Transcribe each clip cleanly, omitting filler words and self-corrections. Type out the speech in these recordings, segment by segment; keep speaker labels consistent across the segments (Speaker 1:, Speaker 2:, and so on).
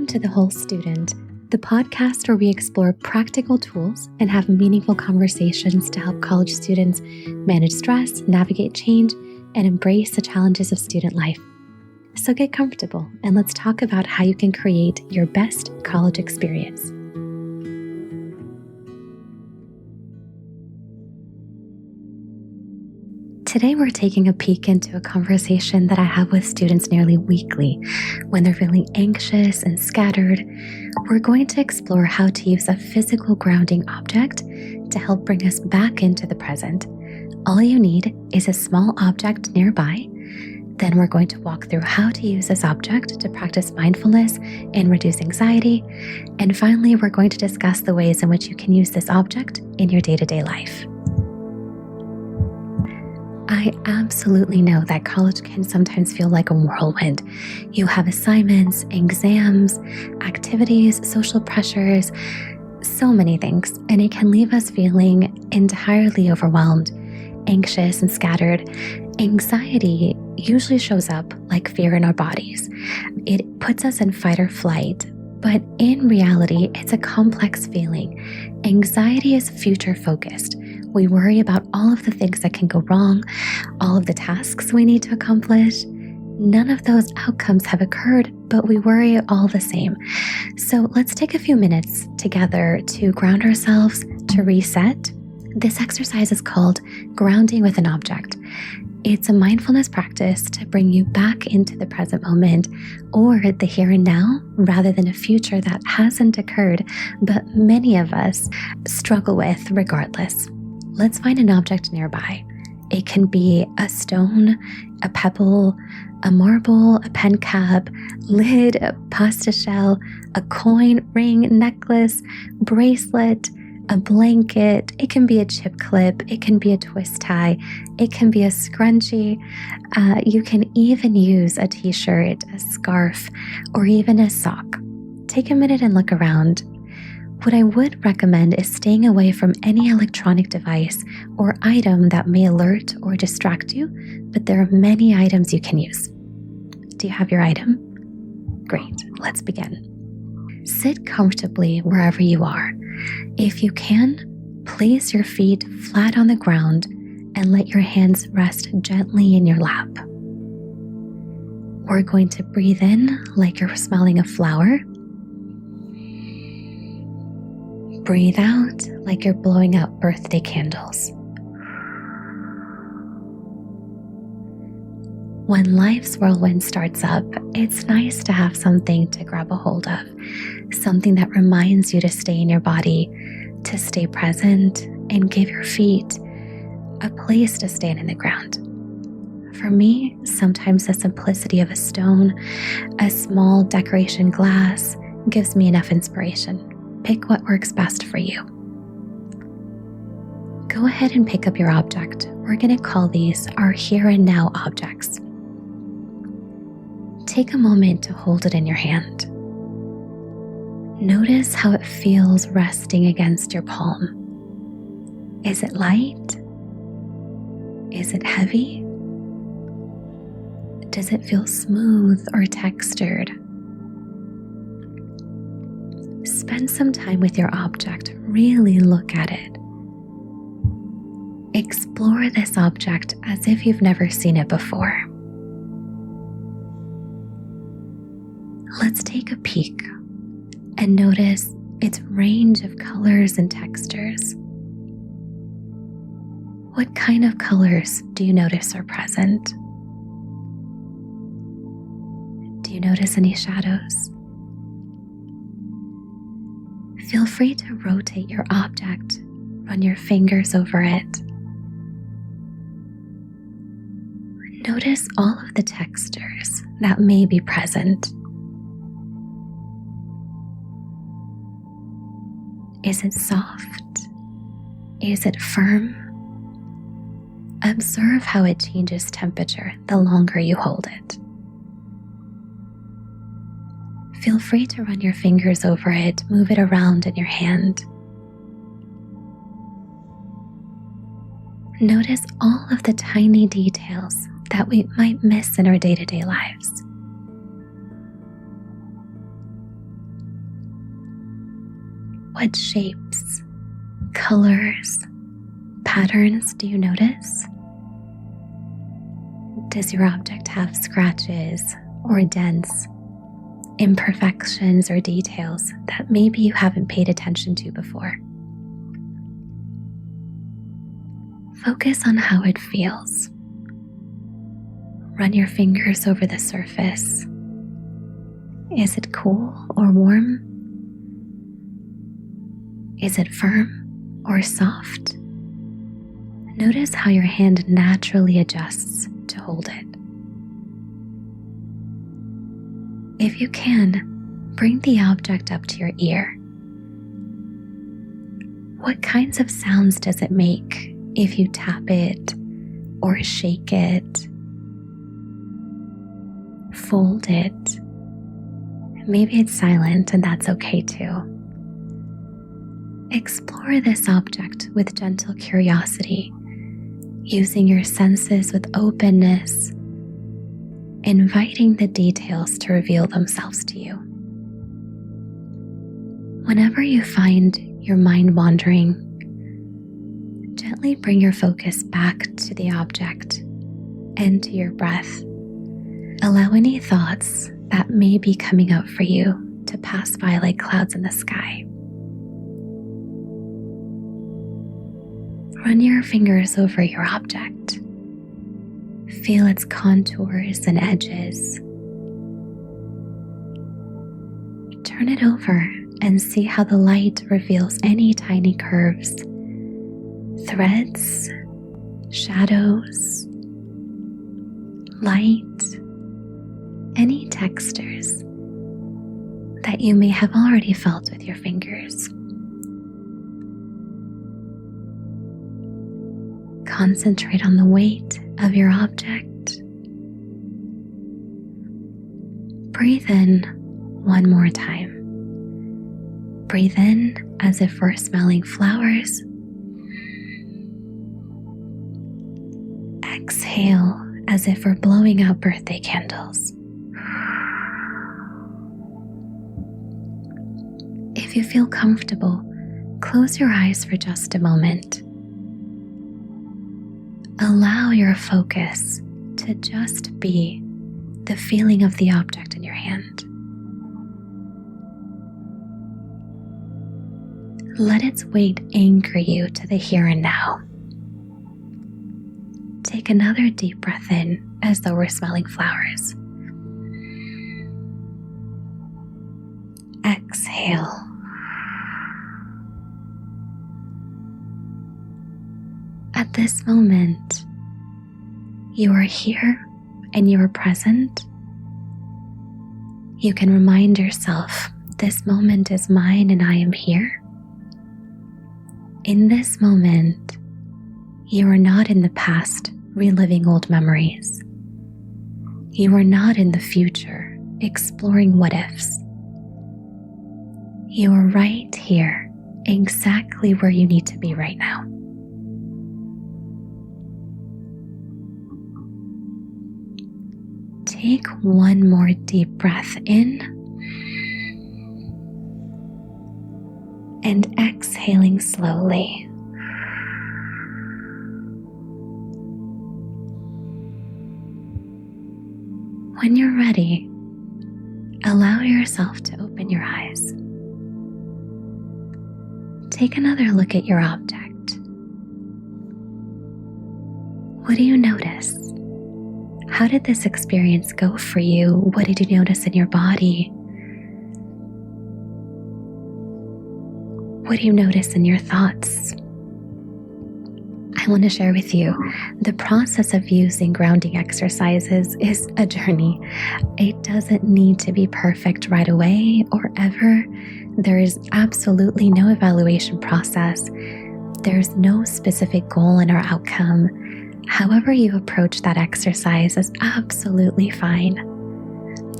Speaker 1: to The Whole Student, the podcast where we explore practical tools and have meaningful conversations to help college students manage stress, navigate change, and embrace the challenges of student life. So get comfortable and let's talk about how you can create your best college experience. Today, we're taking a peek into a conversation that I have with students nearly weekly. When they're feeling anxious and scattered, we're going to explore how to use a physical grounding object to help bring us back into the present. All you need is a small object nearby. Then we're going to walk through how to use this object to practice mindfulness and reduce anxiety. And finally, we're going to discuss the ways in which you can use this object in your day-to-day life. I absolutely know that college can sometimes feel like a whirlwind. You have assignments, exams, activities, social pressures, so many things, and it can leave us feeling entirely overwhelmed, anxious, and scattered. Anxiety usually shows up like fear in our bodies. It puts us in fight or flight, but in reality, it's a complex feeling. Anxiety is future-focused. We worry about all of the things that can go wrong, all of the tasks we need to accomplish. None of those outcomes have occurred, but we worry all the same. So let's take a few minutes together to ground ourselves, to reset. This exercise is called grounding with an object. It's a mindfulness practice to bring you back into the present moment or the here and now rather than a future that hasn't occurred, but many of us struggle with regardless. Let's find an object nearby. It can be a stone, a pebble, a marble, a pen cap, lid, a pasta shell, a coin, ring, necklace, bracelet, a blanket. It can be a chip clip. It can be a twist tie. It can be a scrunchie. You can even use a t-shirt, a scarf, or even a sock. Take a minute and look around. What I would recommend is staying away from any electronic device or item that may alert or distract you, but there are many items you can use. Do you have your item? Great, let's begin. Sit comfortably wherever you are. If you can, place your feet flat on the ground and let your hands rest gently in your lap. We're going to breathe in like you're smelling a flower. Breathe out like you're blowing out birthday candles. When life's whirlwind starts up, it's nice to have something to grab a hold of, something that reminds you to stay in your body, to stay present, and give your feet a place to stand in the ground. For me, sometimes the simplicity of a stone, a small decoration glass, gives me enough inspiration. Pick what works best for you. Go ahead and pick up your object. We're going to call these our here and now objects. Take a moment to hold it in your hand. Notice how it feels resting against your palm. Is it light? Is it heavy? Does it feel smooth or textured? Spend some time with your object. Really look at it. Explore this object as if you've never seen it before. Let's take a peek and notice its range of colors and textures. What kind of colors do you notice are present? Do you notice any shadows? Feel free to rotate your object, run your fingers over it. Notice all of the textures that may be present. Is it soft? Is it firm? Observe how it changes temperature the longer you hold it. Feel free to run your fingers over it, move it around in your hand. Notice all of the tiny details that we might miss in our day-to-day lives. What shapes, colors, patterns do you notice? Does your object have scratches or dents, imperfections or details that maybe you haven't paid attention to before? Focus on how it feels. Run your fingers over the surface. Is it cool or warm? Is it firm or soft? Notice how your hand naturally adjusts to hold it. If you can, bring the object up to your ear. What kinds of sounds does it make if you tap it or shake it, fold it? Maybe it's silent, and that's okay too. Explore this object with gentle curiosity, using your senses with openness, inviting the details to reveal themselves to you. Whenever you find your mind wandering, gently bring your focus back to the object and to your breath. Allow any thoughts that may be coming up for you to pass by like clouds in the sky. Run your fingers over your object. Feel its contours and edges. Turn it over and see how the light reveals any tiny curves, threads, shadows, light, any textures that you may have already felt with your fingers. Concentrate on the weight of your object. Breathe in one more time. Breathe in as if we're smelling flowers. Exhale as if we're blowing out birthday candles. If you feel comfortable, close your eyes for just a moment. Allow your focus to just be the feeling of the object in your hand. Let its weight anchor you to the here and now. Take another deep breath in as though we're smelling flowers. Exhale. At this moment, you are here and you are present. You can remind yourself, this moment is mine and I am here. In this moment, you are not in the past reliving old memories. You are not in the future exploring what ifs. You are right here, exactly where you need to be right now. Take one more deep breath in and exhaling slowly. When you're ready, allow yourself to open your eyes. Take another look at your object. What do you notice? How did this experience go for you? What did you notice in your body? What do you notice in your thoughts? I want to share with you, the process of using grounding exercises is a journey. It doesn't need to be perfect right away or ever. There is absolutely no evaluation process. There's no specific goal in our outcome. However you approach that exercise is absolutely fine.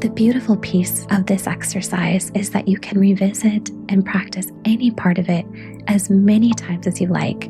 Speaker 1: The beautiful piece of this exercise is that you can revisit and practice any part of it as many times as you like.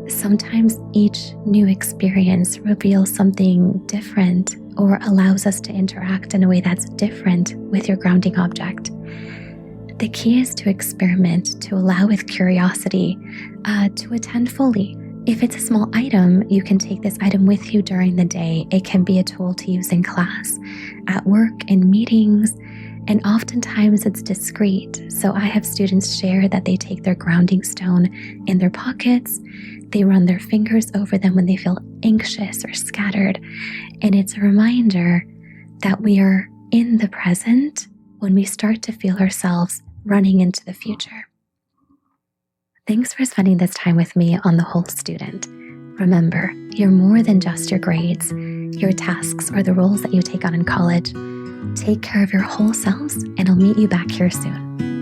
Speaker 1: Sometimes each new experience reveals something different or allows us to interact in a way that's different with your grounding object. The key is to experiment, to allow with curiosity, to attend fully. If it's a small item, you can take this item with you during the day. It can be a tool to use in class, at work, in meetings, and oftentimes it's discreet. So I have students share that they take their grounding stone in their pockets. They run their fingers over them when they feel anxious or scattered. And it's a reminder that we are in the present when we start to feel ourselves running into the future. Thanks for spending this time with me on The Whole Student. Remember, you're more than just your grades, your tasks, or the roles that you take on in college. Take care of your whole selves, and I'll meet you back here soon.